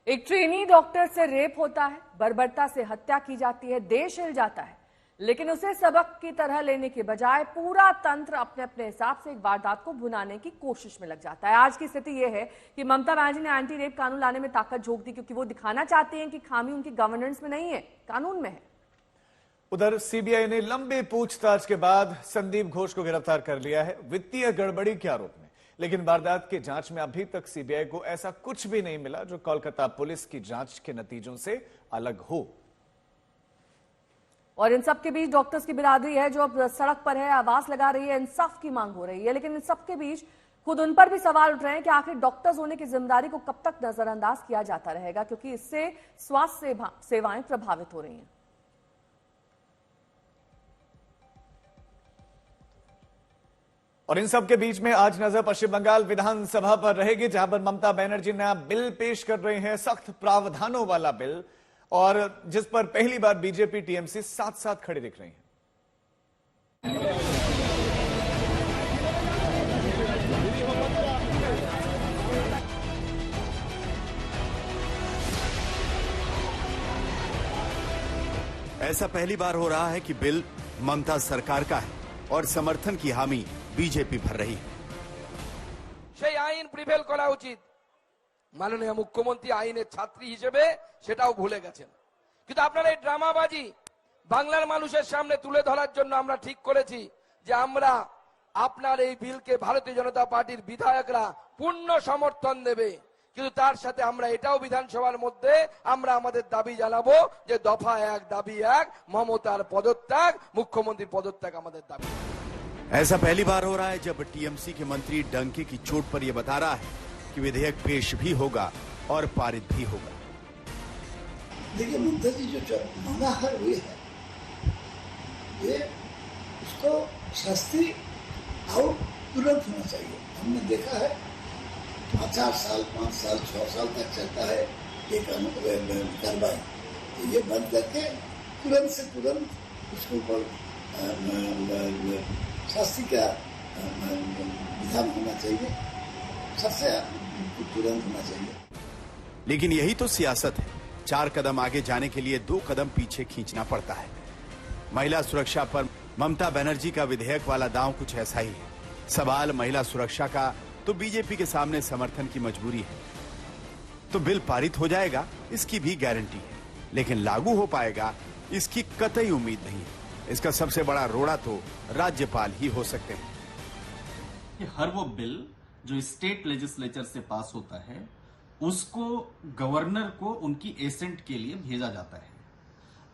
एक trainee doctor से rape होता है, बर्बरता से हत्या की जाती है, देश हिल जाता है। लेकिन उसे सबक की तरह लेने के बजाय पूरा तंत्र अपने अपने हिसाब से एक वारदात को भुनाने की कोशिश में लग जाता है। आज की स्थिति यह है कि ममता बनर्जी ने एंटी रेप कानून लाने में ताकत झोंक दी, क्योंकि वो दिखाना चाहती हैं कि खामी उनकी गवर्नेंस में नहीं है, कानून में है। उधर सीबीआई ने लंबी पूछताछ के बाद संदीप घोष को गिरफ्तार कर लिया है वित्तीय गड़बड़ी के आरोप में। लेकिन वारदात की जांच में अभी तक सीबीआई को ऐसा कुछ भी नहीं मिला जो कोलकाता पुलिस की जांच के नतीजों से अलग हो। और इन सब के बीच डॉक्टर्स की बिरादरी है जो अब सड़क पर है, आवाज लगा रही है, इंसाफ की मांग हो रही है। लेकिन इन सब के बीच खुद उन पर भी सवाल उठ रहे हैं कि आखिर डॉक्टर्स होने की जिम्मेदारी को कब तक नजरअंदाज किया जाता रहेगा, क्योंकि इससे स्वास्थ्य सेवाएं प्रभावित हो रही हैं। और इन सब के बीच में आज नजर पश्चिम बंगाल विधानसभा पर रहेगी, जहां पर ममता बनर्जी नया बिल पेश कर रहे हैं, सख्त प्रावधानों वाला बिल, और जिस पर पहली बार बीजेपी टीएमसी साथ साथ खड़े दिख रही हैं। ऐसा पहली बार हो रहा है कि बिल ममता सरकार का है और समर्थन की हामी बीजेपी भर रही है। সেই আইন প্রিভেল করা উচিত। মাননীয় মুখ্যমন্ত্রী আইনের ছাত্রী হিসেবে সেটাও ভুলে গেছেন। কিন্তু আপনারা এই ড্রামাবাজি বাংলার মানুষের সামনে তুলে ধরার জন্য আমরা ঠিক করেছি যে আমরা আপনার এই বিলকে ভারতীয় জনতা পার্টির বিধায়করা পূর্ণ সমর্থন দেবে। কিন্তু তার সাথে আমরা এটাও বিধানসভার মধ্যে আমরা আমাদের দাবি জানাবো যে দফা 1 দাবি 1 মমতার পদত্যাগ, মুখ্যমন্ত্রীর পদত্যাগ আমাদের দাবি। ऐसा पहली बार हो रहा है जब टीएमसी के मंत्री डंके की चोट पर यह बता रहा है कि विधेयक पेश भी होगा और पारित भी होगा। देखिए, ममता जी जो मांगा है हुई है, ये उसको शास्त्री आउट तुरंत होना चाहिए। हमने देखा है 4 साल 5 साल 6 साल तक चलता है ये कार्रवाई, तो ये बंद करके तुरंत से तुरंत उसके ऊपर शास्त्री का विधान होना चाहिए, सबसे तुरंत होना चाहिए। लेकिन यही तो सियासत है, 4 कदम आगे जाने के लिए 2 कदम पीछे खींचना पड़ता है। महिला सुरक्षा पर ममता बनर्जी का विधेयक वाला दांव कुछ ऐसा ही है। सवाल महिला सुरक्षा का तो बीजेपी के सामने समर्थन की मजबूरी है। तो बिल पारित हो जाएगा इसकी भी गारंटी है, लेकिन लागू हो पाएगा इसकी कतई उम्मीद नहीं है। इसका सबसे बड़ा रोड़ा तो राज्यपाल ही हो सकते हैं। कि हर वो बिल जो स्टेट लेजिस्लेचर से पास होता है उसको गवर्नर को उनकी एसेंट के लिए भेजा जाता है,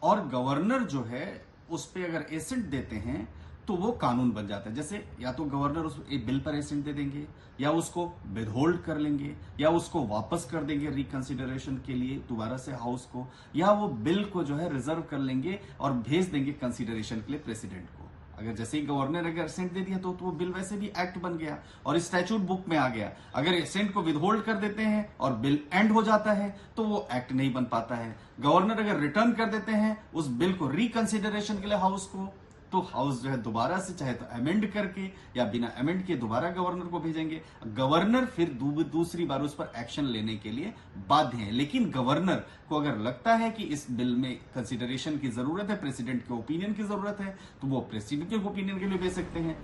और गवर्नर जो है उस पे अगर एसेंट देते हैं तो वो कानून बन जाता है। जैसे या तो गवर्नर उस एक बिल पर एसेंट दे देंगे, या उसको विदहोल्ड कर लेंगे, या उसको वापस कर देंगे रिकंसिडरेशन के लिए दोबारा से हाउस को, या वो बिल को जो है रिजर्व कर लेंगे और भेज देंगे कंसिडरेशन के लिए प्रेसिडेंट को। अगर जैसे ही गवर्नर अगर एसेंट दे दिया तो वो बिल वैसे भी एक्ट बन गया और स्टैट्यूट बुक में आ गया। अगर एसेंट को विदहोल्ड कर देते हैं और बिल एंड हो जाता है तो वो एक्ट नहीं बन पाता है। गवर्नर अगर रिटर्न कर देते हैं उस बिल को रिकंसिडरेशन के लिए हाउस को, तो हाउस जो है दोबारा से चाहे तो अमेंड करके या बिना अमेंड के दोबारा गवर्नर को भेजेंगे। गवर्नर फिर दूसरी बार उस पर एक्शन लेने के लिए बाध्य है। लेकिन गवर्नर को अगर लगता है कि इस बिल में कंसिडरेशन की जरूरत है, प्रेसिडेंट के ओपिनियन की जरूरत है, तो वो प्रेसिडेंट के ओपिनियन के लिए भेज सकते हैं।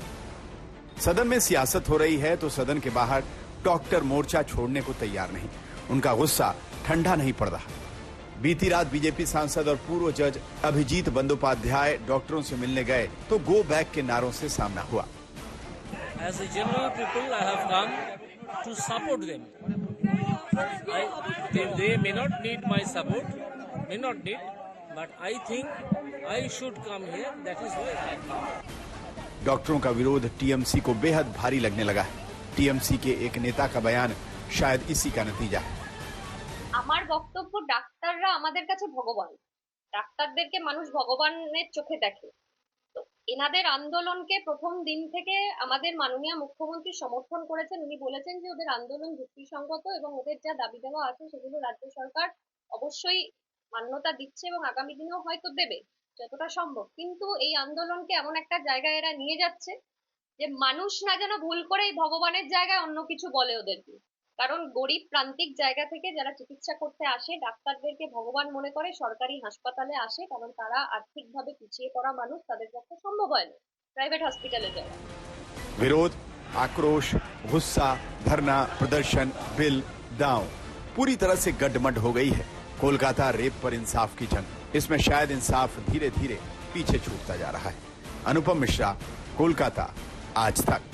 सदन में सियासत हो रही है तो सदन के बाहर डॉक्टर मोर्चा छोड़ने को तैयार नहीं। उनका गुस्सा ठंडा नहीं पड़ रहा। बीती रात बीजेपी सांसद और पूर्व जज अभिजीत बंदोपाध्याय डॉक्टरों से मिलने गए तो गो बैक के नारों से सामना हुआ। As a general people, I have come to support them. They may not need my support, may not need, but I think I should come here. That is why I come. डॉक्टरों का विरोध TMC को बेहद भारी लगने लगा है। TMC के एक नेता का बयान शायद इसी का नतीजा है। আমার বক্তব্য, ডাক্তাররা আমাদের কাছে ভগবান, ডাক্তারদেরকে মানুষ ভগবানের চোখে দেখে। তো এনাদের আন্দোলনকে প্রথম দিন থেকে আমাদের মাননীয় মুখ্যমন্ত্রী সমর্থন করেছেন। উনি বলেছেন যে ওদের আন্দোলন যুক্তিসঙ্গত এবং ওদের যা দাবি দেওয়া আছে সেগুলো রাজ্য সরকার অবশ্যই মান্যতা দিচ্ছে এবং আগামী দিনেও হয়তো দেবে যতটা সম্ভব। কিন্তু এই আন্দোলনকে এমন একটা জায়গায় এরা নিয়ে যাচ্ছে যে মানুষ না যেন ভুল করে এই ভগবানের জায়গায় অন্য কিছু বলে ওদেরকে। কারণ গরিব প্রান্তিক জায়গা থেকে যারা চিকিৎসা করতে আসে ডাক্তারদেরকে ভগবান মনে করে সরকারি হাসপাতালে আসে, কারণ তারা আর্থিকভাবে পিছিয়ে পড়া মানুষ, তাদের পক্ষে সম্ভব হয় না প্রাইভেট হসপিটালে যাওয়া। विरोध, आक्रोश, गुस्सा, धरना, प्रदर्शन, बिल, दांव, पूरी तरह से गड्ढमड हो गई है कोलकाता रेप पर इंसाफ की जंग। इसमें शायद इंसाफ धीरे धीरे पीछे छूटता जा रहा है। अनुपम मिश्रा, कोलकाता, आज तक।